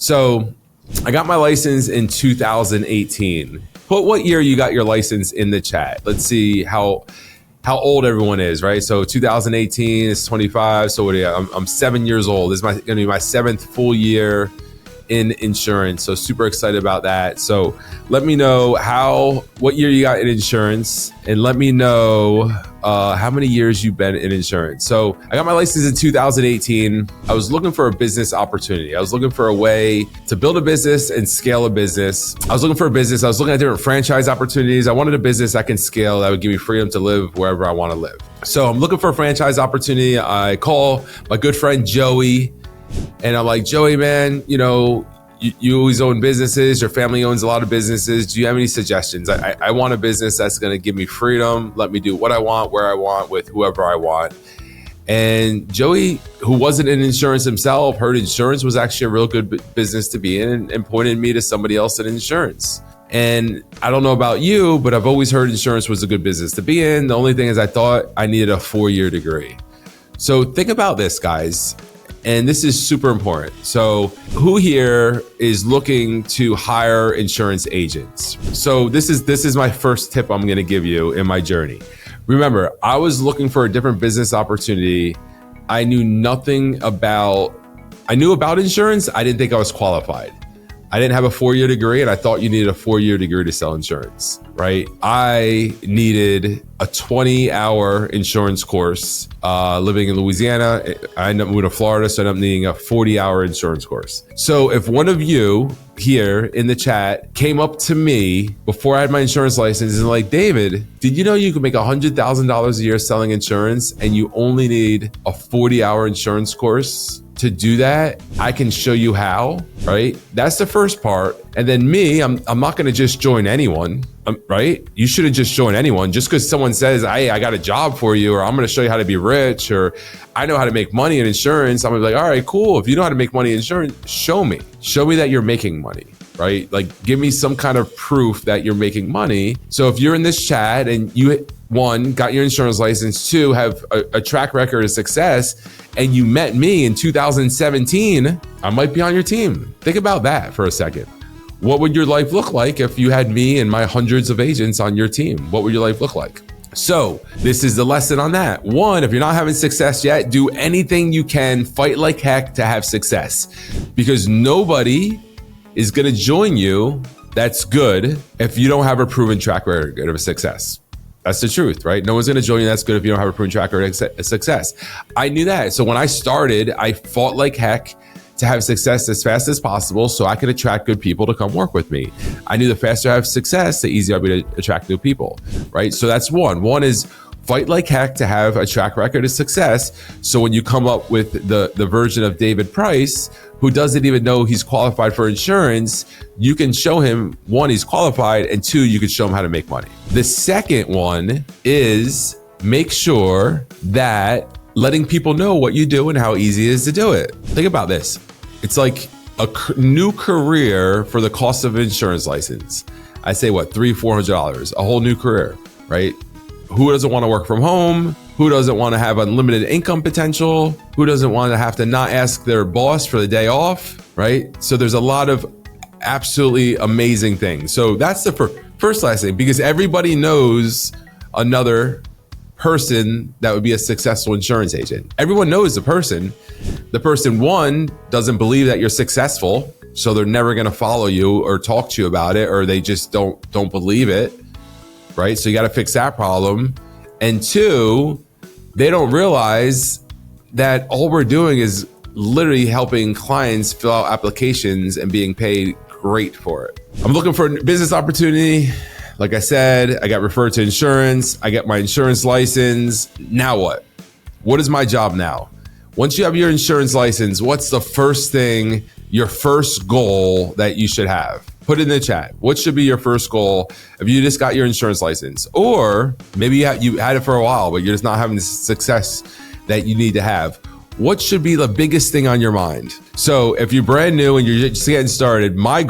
So I got my license in 2018. Put what year you got your license in the chat. Let's see how old everyone is, right? So 2018 is 25. So I'm 7 years old. This is going to be my 7th full year in insurance. So super excited about that. So let me know what year you got in insurance, and let me know how many years you've been in insurance. So I got my license in 2018. I was looking for a business opportunity. I was looking for a way to build a business and scale a business. I was looking for a business. I was looking at different franchise opportunities. I wanted a business I can scale that would give me freedom to live wherever I want to live. So I'm looking for a franchise opportunity. I call my good friend Joey, and I'm like, Joey, man, you always own businesses. Your family owns a lot of businesses. Do you have any suggestions? I want a business that's going to give me freedom. Let me do what I want, where I want, with whoever I want. And Joey, who wasn't in insurance himself, heard insurance was actually a real good business to be in, and pointed me to somebody else in insurance. And I don't know about you, but I've always heard insurance was a good business to be in. The only thing is I thought I needed a 4-year degree. So think about this, guys. And this is super important. So who here is looking to hire insurance agents? So this is my first tip I'm going to give you in my journey. Remember, I was looking for a different business opportunity. I knew about insurance. I didn't think I was qualified. I didn't have a 4-year degree, and I thought you needed a 4-year degree to sell insurance, right? I needed a 20-hour insurance course. Living in Louisiana, I ended up moving to Florida, so I ended up needing a 40-hour insurance course. So if one of you here in the chat came up to me before I had my insurance license and like, David, did you know you could make $100,000 a year selling insurance and you only need a 40-hour insurance course to do that? I can show you how, right? That's the first part. And then me, I'm not going to just join anyone, right? You shouldn't just join anyone just because someone says, hey, I got a job for you, or I'm going to show you how to be rich, or I know how to make money in insurance. I'm going to be like, all right, cool. If you know how to make money in insurance, show me that you're making money, right? Like, give me some kind of proof that you're making money. So if you're in this chat and you, 1, got your insurance license, 2, have a track record of success, and you met me in 2017, I might be on your team. Think about that for a second. What would your life look like if you had me and my hundreds of agents on your team? What would your life look like? So this is the lesson on that. 1, if you're not having success yet, do anything you can, fight like heck to have success, because nobody is going to join you that's good if you don't have a proven track record of success. That's the truth, right? No one's going to join you that's good if you don't have a proven track record of success. I knew that. So when I started, I fought like heck to have success as fast as possible so I could attract good people to come work with me. I knew the faster I have success, the easier I'll be to attract new people, right? So that's 1. 1 is fight like heck to have a track record of success. So when you come up with the version of David Price, who doesn't even know he's qualified for insurance, you can show him, 1, he's qualified, and 2, you can show him how to make money. The second one is make sure that letting people know what you do and how easy it is to do it. Think about this. It's like a new career for the cost of an insurance license. I say what, $300-$400, a whole new career, right? Who doesn't want to work from home? Who doesn't want to have unlimited income potential? Who doesn't want to have to not ask their boss for the day off, right? So there's a lot of absolutely amazing things. So that's the first lesson, because everybody knows another person that would be a successful insurance agent. Everyone knows the person. The person, 1, doesn't believe that you're successful, so they're never going to follow you or talk to you about it, or they just don't believe it, right? So you got to fix that problem. And 2, they don't realize that all we're doing is literally helping clients fill out applications and being paid great for it. I'm looking for a business opportunity. Like I said, I got referred to insurance. I got my insurance license. Now what? What is my job now? Once you have your insurance license, what's the first thing, your first goal that you should have? Put it in the chat. What should be your first goal if you just got your insurance license? Or maybe you had it for a while, but you're just not having the success that you need to have. What should be the biggest thing on your mind? So if you're brand new and you're just getting started, my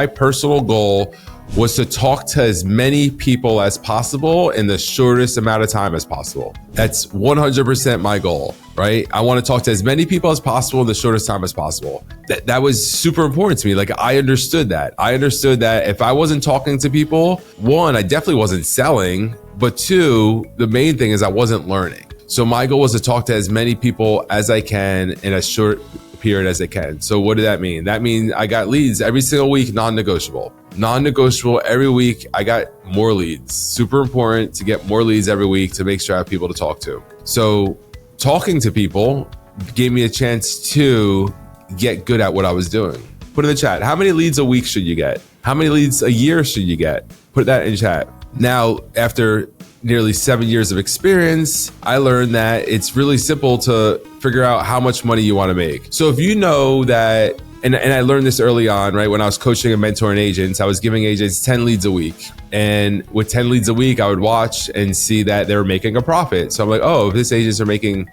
personal goal was to talk to as many people as possible in the shortest amount of time as possible. That's 100% my goal, right? I want to talk to as many people as possible in the shortest time as possible. That was super important to me. Like, I understood that. I understood that if I wasn't talking to people, one, I definitely wasn't selling, but two, the main thing is I wasn't learning. So my goal was to talk to as many people as I can in as short period as I can. So what did that mean? That means I got leads every single week, non-negotiable. Non-negotiable every week. I got more leads. Super important to get more leads every week to make sure I have people to talk to. So talking to people gave me a chance to get good at what I was doing. Put in the chat, how many leads a week should you get? How many leads a year should you get? Put that in chat. Now, after nearly 7 years of experience, I learned that it's really simple to figure out how much money you want to make. So if you know that, and I learned this early on, right? When I was coaching and mentoring agents, I was giving agents 10 leads a week. And with 10 leads a week, I would watch and see that they were making a profit. So I'm like, oh, if this agents are making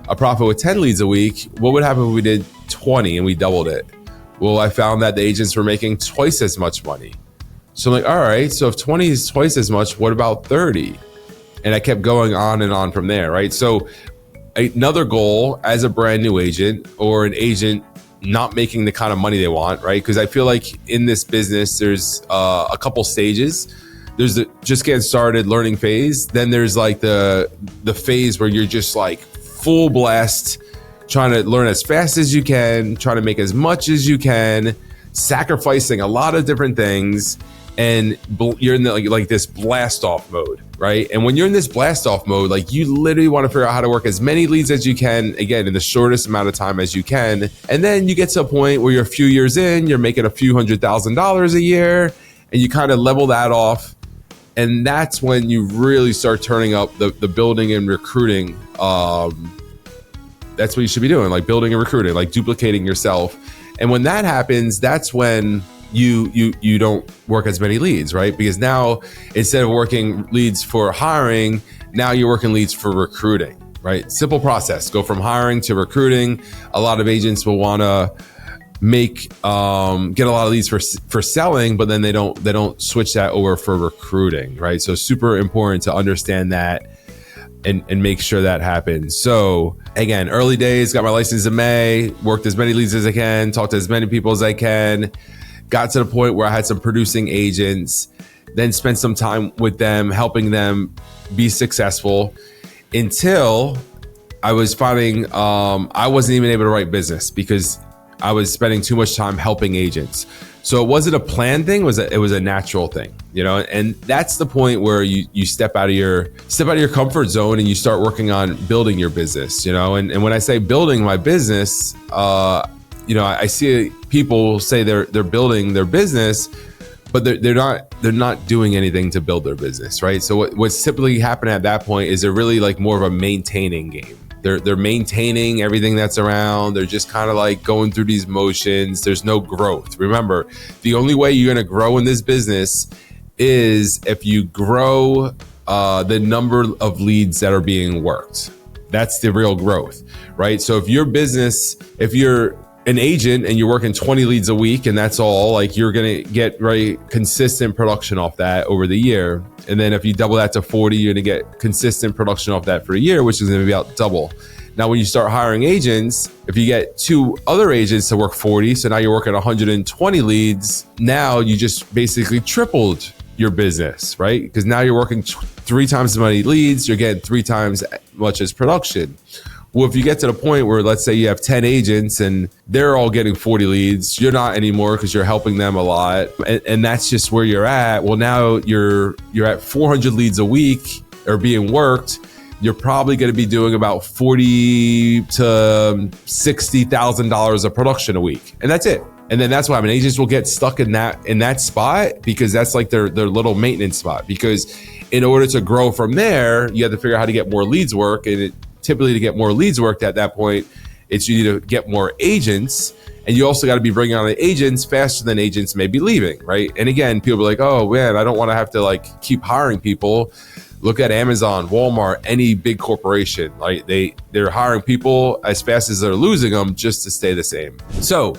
a profit with 10 leads a week, what would happen if we did 20 and we doubled it? Well, I found that the agents were making twice as much money. So I'm like, all right, so if 20 is twice as much, what about 30? And I kept going on and on from there, right? So another goal as a brand new agent or an agent not making the kind of money they want, right? Because I feel like in this business, there's a couple stages. There's the just getting started learning phase. Then there's like the phase where you're just like full blast, trying to learn as fast as you can, trying to make as much as you can, sacrificing a lot of different things. And you're in the, like this blast off mode, right? And when you're in this blast off mode, like you literally want to figure out how to work as many leads as you can, again, in the shortest amount of time as you can. And then you get to a point where you're a few years in, you're making a few $100,000 a year, and you kind of level that off. And that's when you really start turning up the building and recruiting. That's what you should be doing, like building and recruiting, like duplicating yourself. And when that happens, that's when you don't work as many leads, right? Because now instead of working leads for hiring, now you're working leads for recruiting, right? Simple process. Go from hiring to recruiting. A lot of agents will want to get a lot of leads for selling, but then they don't switch that over for recruiting, right? So super important to understand that and make sure that happens. So again, early days, got my license in May, worked as many leads as I can, talked to as many people as I can. Got to the point where I had some producing agents, then spent some time with them, helping them be successful until I was finding I wasn't even able to write business because I was spending too much time helping agents. So it wasn't a planned thing, it was a natural thing, you know? And that's the point where you step out of your comfort zone and you start working on building your business, you know? And when I say building my business, I see people say they're building their business, but they're not doing anything to build their business, right? So what's typically happening at that point is they're really like more of a maintaining game. They're maintaining everything that's around. They're just kind of like going through these motions. There's no growth. Remember, the only way you're going to grow in this business is if you grow the number of leads that are being worked. That's the real growth, right? So if you're an agent and you're working 20 leads a week and that's all, like you're going to get very consistent production off that over the year. And then if you double that to 40, you're going to get consistent production off that for a year, which is going to be about double. Now, when you start hiring agents, if you get 2 other agents to work 40, so now you're working 120 leads, now you just basically tripled your business, right? Because now you're working 3 times as many leads, you're getting 3 times as much as production. Well, if you get to the point where, let's say you have 10 agents and they're all getting 40 leads, you're not anymore because you're helping them a lot. And that's just where you're at. Well, now you're at 400 leads a week or being worked. You're probably going to be doing about $40,000 to $60,000 of production a week. And that's it. And then that's why agents will get stuck in that spot because that's like their little maintenance spot. Because in order to grow from there, you have to figure out how to get more leads work. And typically to get more leads worked at that point, it's you need to get more agents. And you also got to be bringing on agents faster than agents may be leaving, right? And again, people are like, oh man, I don't want to have to like keep hiring people. Look at Amazon, Walmart, any big corporation, right? They're hiring people as fast as they're losing them just to stay the same. So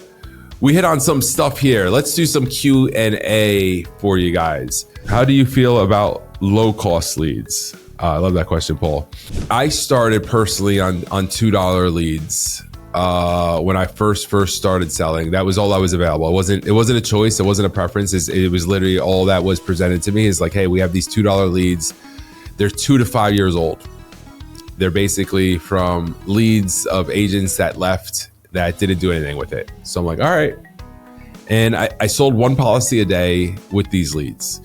we hit on some stuff here. Let's do some Q&A for you guys. How do you feel about low cost leads? I love that question, Paul. I started personally on $2 leads when I first started selling. That was all I was available. It wasn't a choice. It wasn't a preference. It was literally all that was presented to me is like, hey, we have these $2 leads. They're 2 to 5 years old. They're basically from leads of agents that left that didn't do anything with it. So I'm like, all right. And I sold one policy a day with these leads.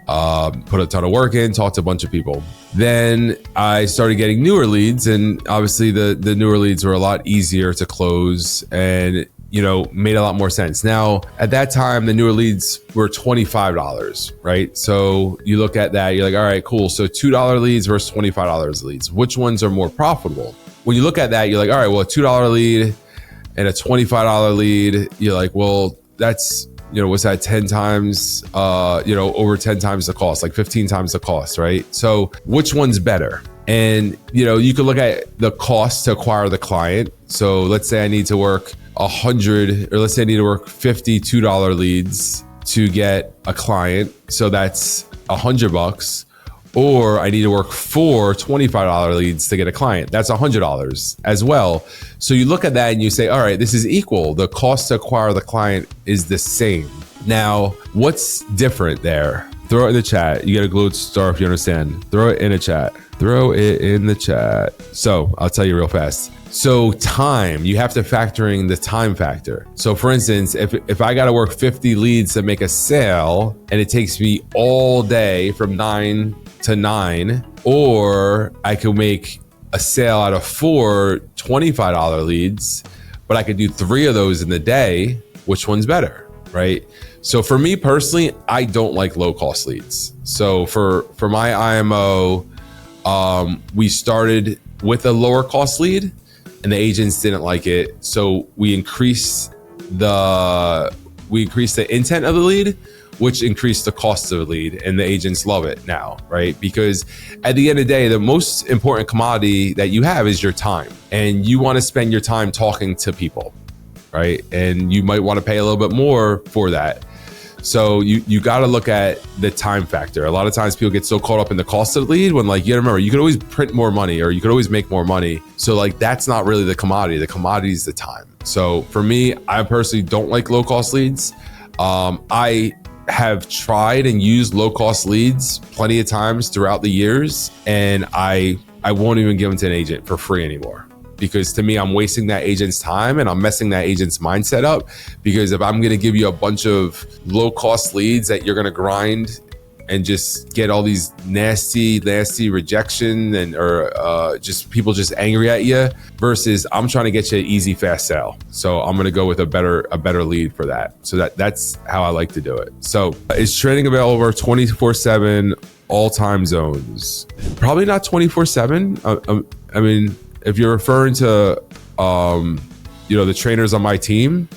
Put a ton of work in, talked to a bunch of people. Then I started getting newer leads, and obviously the newer leads were a lot easier to close and, made a lot more sense. Now, at that time, the newer leads were $25, right? So you look at that, you're like, all right, cool. So $2 leads versus $25 leads. Which ones are more profitable? When you look at that, you're like, all right, well, a $2 lead and a $25 lead, you're like, well, that's, what's that, 10 times, over 10 times the cost, like 15 times the cost, right? So which one's better? And, you can look at the cost to acquire the client. So let's say I need to work 100, or let's say I need to work 50 $2 leads to get a client. So that's $100. Or I need to work 4 $25 leads to get a client. That's $100 as well. So you look at that and you say, all right, this is equal. The cost to acquire the client is the same. Now, what's different there? Throw it in the chat. You get a glowed star if you understand. Throw it in the chat. Throw it in the chat. So I'll tell you real fast. So time, you have to factor in the time factor. So for instance, if I got to work 50 leads to make a sale and it takes me all day from 9 to 9, or I could make a sale out of 4 $25 leads, but I could do 3 of those in the day. Which one's better, right? So for me personally, I don't like low cost leads. So for my IMO, we started with a lower cost lead and the agents didn't like it. So we increased the intent of the lead, which increased the cost of the lead, and the agents love it now, right? Because at the end of the day, the most important commodity that you have is your time, and you want to spend your time talking to people, right? And you might want to pay a little bit more for that. So you got to look at the time factor. A lot of times people get so caught up in the cost of the lead when, like, you gotta remember, you could always print more money or you could always make more money. So like, that's not really the commodity. The commodity is the time. So for me, I personally don't like low cost leads. I have tried and used low cost leads plenty of times throughout the years, and I won't even give them to an agent for free anymore. Because to me, I'm wasting that agent's time and I'm messing that agent's mindset up. Because if I'm going to give you a bunch of low cost leads that you're going to grind and just get all these nasty rejection and or just people just angry at you, versus I'm trying to get you an easy, fast sale. So I'm going to go with a better lead for that. So that's how I like to do it. So is training available 24/7 all time zones? Probably not 24/7. I mean, if you're referring to, the trainers on my team,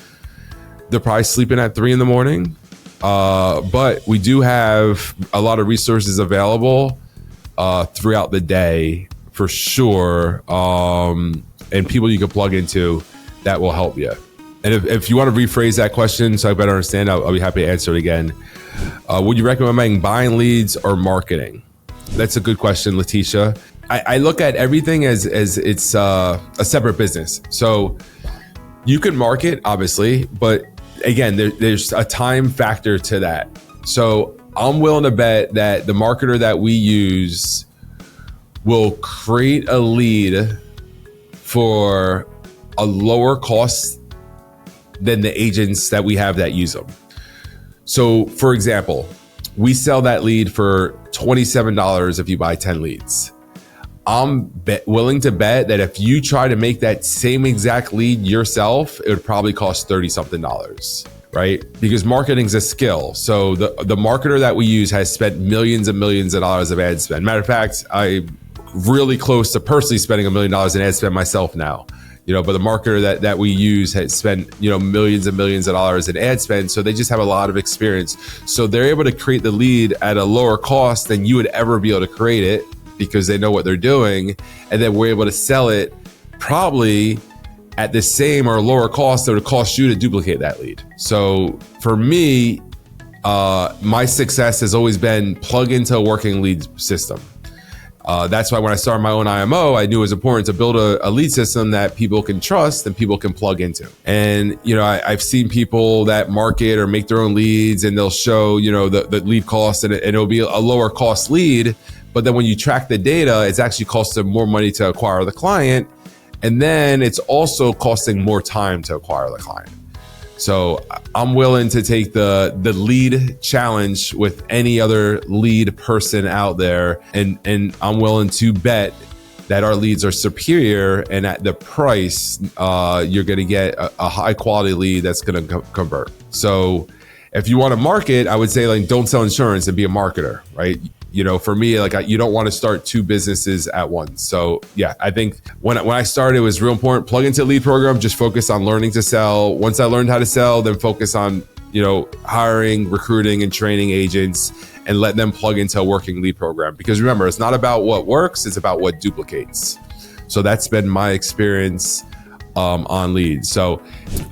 they're probably sleeping at 3 a.m. But we do have a lot of resources available throughout the day for sure. And people you can plug into that will help you. And if you want to rephrase that question so I better understand, I'll be happy to answer it again. Would you recommend buying leads or marketing? That's a good question, Letitia. I look at everything as it's a separate business. So you can market, obviously, but again, there's a time factor to that. So I'm willing to bet that the marketer that we use will create a lead for a lower cost than the agents that we have that use them. So for example, we sell that lead for $27 if you buy 10 leads. I'm willing to bet that if you try to make that same exact lead yourself, it would probably cost $30-something, right? Because marketing's a skill. So the marketer that we use has spent millions and millions of dollars of ad spend. Matter of fact, I'm really close to personally spending $1 million in ad spend myself now. But the marketer that we use has spent, millions and millions of dollars in ad spend. So they just have a lot of experience. So they're able to create the lead at a lower cost than you would ever be able to create it, because they know what they're doing. And then we're able to sell it probably at the same or lower cost that would cost you to duplicate that lead. So for me, my success has always been plug into a working lead system. That's why when I started my own IMO, I knew it was important to build a lead system that people can trust and people can plug into. And, I've seen people that market or make their own leads, and they'll show, the lead cost, and it'll be a lower cost lead. But then when you track the data, it's actually costing more money to acquire the client. And then it's also costing more time to acquire the client. So I'm willing to take the lead challenge with any other lead person out there. And I'm willing to bet that our leads are superior, and at the price, you're going to get a high quality lead that's going to convert. So if you want to market, I would say don't sell insurance and be a marketer, right? For me, you don't want to start two businesses at once. So yeah, I think when I started, it was real important. Plug into a lead program, just focus on learning to sell. Once I learned how to sell, then focus on, hiring, recruiting, and training agents, and let them plug into a working lead program. Because remember, it's not about what works, it's about what duplicates. So that's been my experience on leads. So,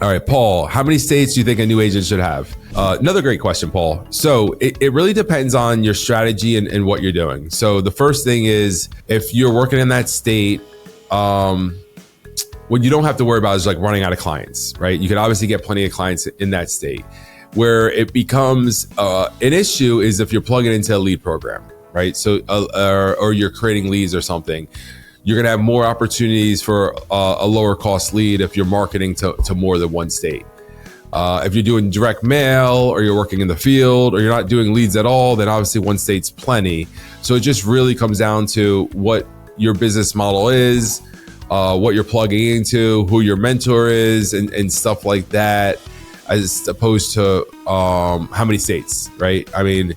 all right, Paul, how many states do you think a new agent should have? Another great question, Paul. So it really depends on your strategy and what you're doing. So the first thing is, if you're working in that state, what you don't have to worry about is running out of clients, right? You can obviously get plenty of clients in that state. Where it becomes an issue is if you're plugging into a lead program, right? So, or you're creating leads or something. You're going to have more opportunities for a lower cost lead if you're marketing to more than one state. If you're doing direct mail, or you're working in the field, or you're not doing leads at all, then obviously one state's plenty. So it just really comes down to what your business model is, what you're plugging into, who your mentor is, and stuff like that, as opposed to how many states, right? I mean,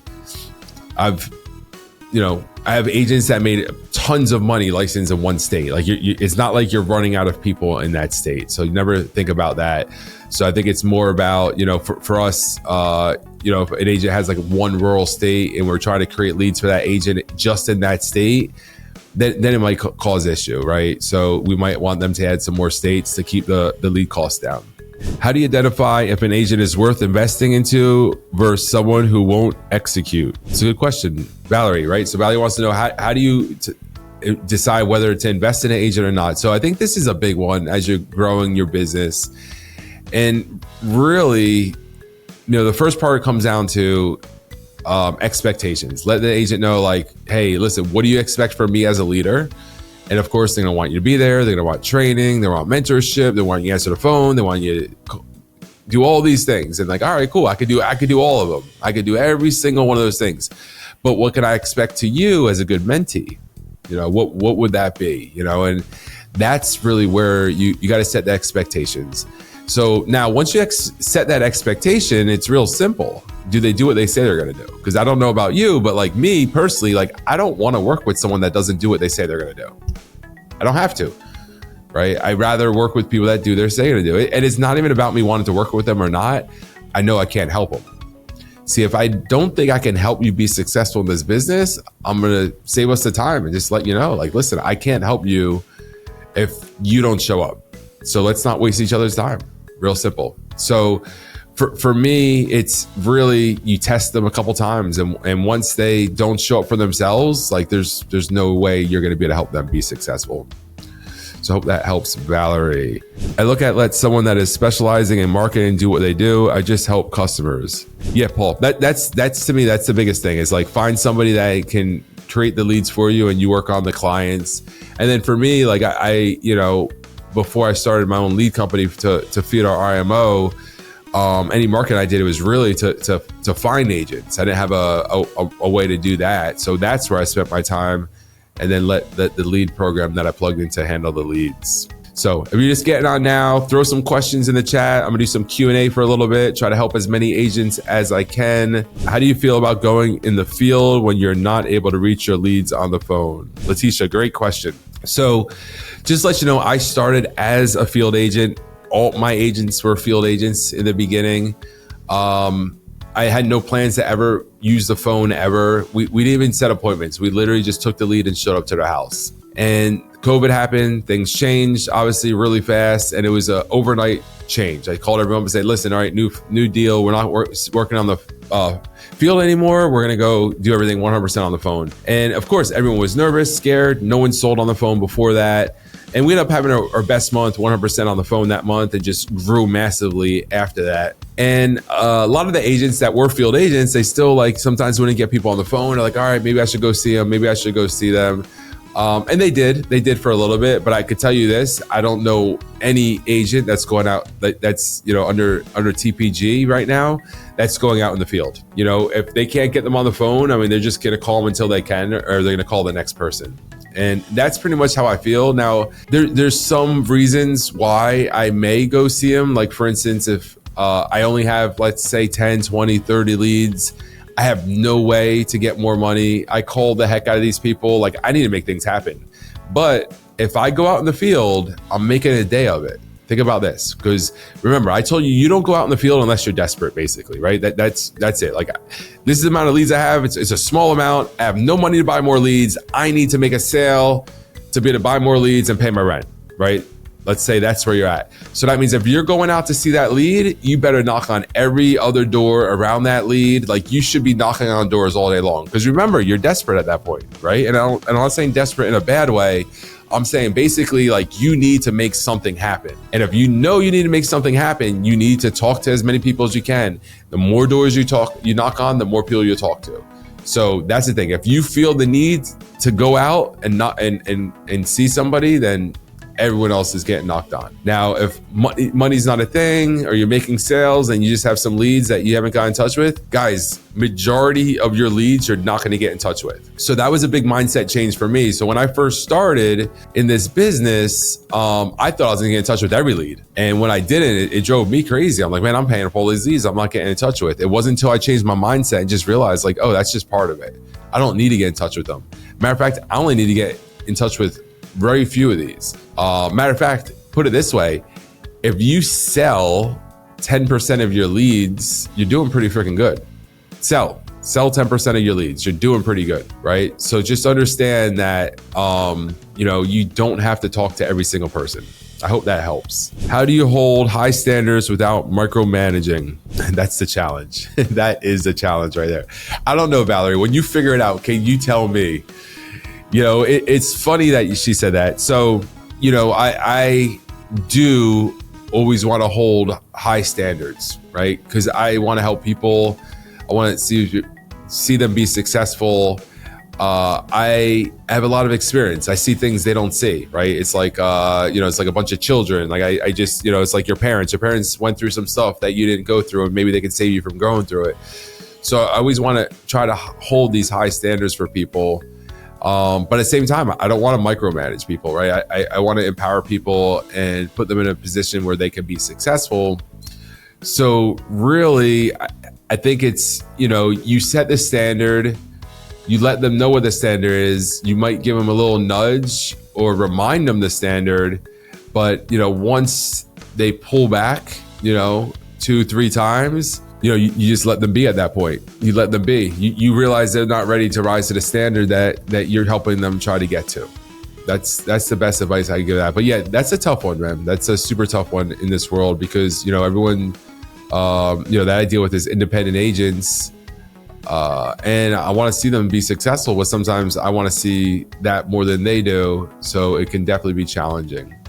I have agents that made tons of money licensed in one state. It's not like you're running out of people in that state. So you never think about that. So I think it's more about, for us, if an agent has one rural state and we're trying to create leads for that agent just in that state, then it might cause issue, right? So we might want them to add some more states to keep the lead costs down. How do you identify if an agent is worth investing into versus someone who won't execute? It's a good question, Valerie, right? So Valerie wants to know, how do you decide whether to invest in an agent or not? So I think this is a big one as you're growing your business. And really, the first part comes down to expectations. Let the agent know, hey, listen, what do you expect from me as a leader? And of course, they're going to want you to be there. They're going to want training. They want mentorship. They want you to answer the phone. They want you to do all these things. And all right, cool. I could do all of them. I could do every single one of those things. But what can I expect to you as a good mentee? What would that be? And that's really where you got to set the expectations. So now once you set that expectation, it's real simple. Do they do what they say they're going to do? Because I don't know about you, but me personally, I don't want to work with someone that doesn't do what they say they're going to do. I don't have to, right? I'd rather work with people that do their say to do it. And it's not even about me wanting to work with them or not. I know I can't help them. See, if I don't think I can help you be successful in this business, I'm going to save us the time and just let you know, listen, I can't help you if you don't show up. So let's not waste each other's time. Real simple. So for me, it's really, you test them a couple times, and once they don't show up for themselves, there's no way you're going to be able to help them be successful. So I hope that helps, Valerie. I look at let someone that is specializing in marketing do what they do. I just help customers. Yeah, Paul, that's to me, that's the biggest thing, is find somebody that can create the leads for you and you work on the clients. And then for me, I before I started my own lead company to feed our IMO, any market I did, it was really to find agents. I didn't have a way to do that. So that's where I spent my time, and then let the lead program that I plugged in to handle the leads. So if you're just getting on now, throw some questions in the chat. I'm gonna do some Q&A for a little bit, try to help as many agents as I can. How do you feel about going in the field when you're not able to reach your leads on the phone? Letitia, great question. So just to let you know, I started as a field agent. All my agents were field agents in the beginning. I had no plans to ever use the phone ever. We didn't even set appointments. We literally just took the lead and showed up to their house. And COVID happened, things changed obviously really fast, and it was an overnight change. I called everyone and said, listen, all right, new deal. We're not working on the field anymore. We're going to go do everything 100% on the phone. And of course, everyone was nervous, scared. No one sold on the phone before that. And we ended up having our best month, 100% on the phone that month, and just grew massively after that. And a lot of the agents that were field agents, they still like sometimes wouldn't get people on the phone. They're like, all right, maybe I should go see them. Maybe I should go see them. And they did for a little bit, but I could tell you this, I don't know any agent that's going out that's, under TPG right now, that's going out in the field. If they can't get them on the phone, I mean, they're just going to call them until they can, or they're going to call the next person. And that's pretty much how I feel. Now, there's some reasons why I may go see them. Like, for instance, if I only have, let's say, 10, 20, 30 leads, I have no way to get more money. I call the heck out of these people. Like, I need to make things happen. But if I go out in the field, I'm making a day of it. Think about this, because remember, I told you, you don't go out in the field unless you're desperate, basically, right? That's it. Like, this is the amount of leads I have. It's a small amount. I have no money to buy more leads. I need to make a sale to be able to buy more leads and pay my rent, right? Let's say that's where you're at. So that means if you're going out to see that lead, you better knock on every other door around that lead. Like, you should be knocking on doors all day long. Because remember, you're desperate at that point, right? And I'm not saying desperate in a bad way. I'm saying basically, like, you need to make something happen. And if you know you need to make something happen, you need to talk to as many people as you can. The more doors you knock on, the more people you talk to. So that's the thing. If you feel the need to go out and see somebody, then everyone else is getting knocked on. Now, if money's not a thing, or you're making sales and you just have some leads that you haven't got in touch with, guys, majority of your leads you're not going to get in touch with. So that was a big mindset change for me. So when I first started in this business, I thought I was going to get in touch with every lead. And when I didn't, it drove me crazy. I'm like, man, I'm paying for all these leads I'm not getting in touch with. It wasn't until I changed my mindset and just realized, like, oh, that's just part of it. I don't need to get in touch with them. Matter of fact, I only need to get in touch with very few of these. Matter of fact, put it this way, if you sell 10% of your leads, you're doing pretty freaking good. Sell 10% of your leads, you're doing pretty good, right? So just understand that, you don't have to talk to every single person. I hope that helps. How do you hold high standards without micromanaging? That's the challenge. That is the challenge right there. I don't know, Valerie, when you figure it out, can you tell me? It's funny that she said that. So, I do always want to hold high standards, right? Because I want to help people. I want to see them be successful. I have a lot of experience. I see things they don't see, right? It's like, it's like a bunch of children. Like I just, it's like your parents. Your parents went through some stuff that you didn't go through, and maybe they can save you from going through it. So I always want to try to hold these high standards for people. But at the same time, I don't want to micromanage people, right? I want to empower people and put them in a position where they can be successful. So really, I think it's, you set the standard, you let them know what the standard is. You might give them a little nudge or remind them the standard. But, once they pull back, 2-3 times, you just let them be at that point. You let them be. You realize they're not ready to rise to the standard that you're helping them try to get to. That's the best advice I can give that. But yeah, that's a tough one, man. That's a super tough one in this world because, everyone, that I deal with is independent agents. And I want to see them be successful, but sometimes I want to see that more than they do. So it can definitely be challenging.